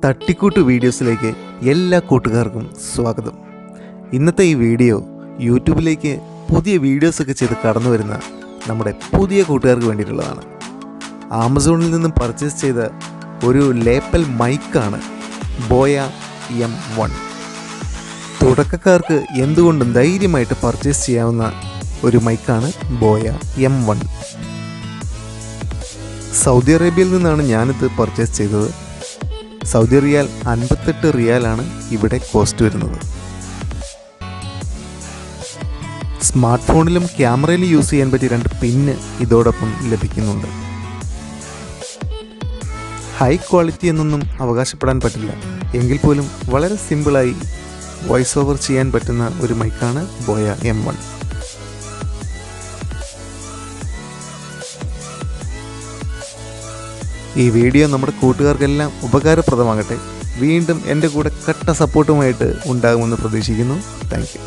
തട്ടിക്കൂട്ട് വീഡിയോസിലേക്ക് എല്ലാ കൂട്ടുകാർക്കും സ്വാഗതം. ഇന്നത്തെ ഈ വീഡിയോ യൂട്യൂബിലേക്ക് പുതിയ വീഡിയോസൊക്കെ ചെയ്ത് കടന്നു വരുന്ന നമ്മുടെ പുതിയ കൂട്ടുകാർക്ക് വേണ്ടിയിട്ടുള്ളതാണ്. ആമസോണിൽ നിന്നും പർച്ചേസ് ചെയ്ത ഒരു ലേപ്പൽ മൈക്കാണ് ബോയ M1. തുടക്കക്കാർക്ക് എന്തുകൊണ്ടും ധൈര്യമായിട്ട് പർച്ചേസ് ചെയ്യാവുന്ന ഒരു മൈക്കാണ് ബോയ M1. സൗദി അറേബ്യയിൽ നിന്നാണ് ഞാനിത് പർച്ചേസ് ചെയ്തത്. സൗദി റിയാൽ 58 റിയാലാണ് ഇവിടെ കോസ്റ്റ് വരുന്നത്. സ്മാർട്ട് ഫോണിലും ക്യാമറയിലും യൂസ് ചെയ്യാൻ പറ്റിയ 2 പിന്ന് ഇതോടൊപ്പം ലഭിക്കുന്നുണ്ട്. ഹൈ ക്വാളിറ്റി എന്നൊന്നും അവകാശപ്പെടാൻ പറ്റില്ല, എങ്കിൽ പോലും വളരെ സിമ്പിളായി വോയിസ് ഓവർ ചെയ്യാൻ പറ്റുന്ന ഒരു മൈക്കാണ് ബോയ M1. ഈ വീഡിയോ നമ്മുടെ കൂട്ടുകാർക്കെല്ലാം ഉപകാരപ്രദമാകട്ടെ. വീണ്ടും എൻ്റെ കൂടെ കട്ട സപ്പോർട്ടുമായിട്ട് ഉണ്ടാകുമെന്ന് പ്രതീക്ഷിക്കുന്നു. Thank you.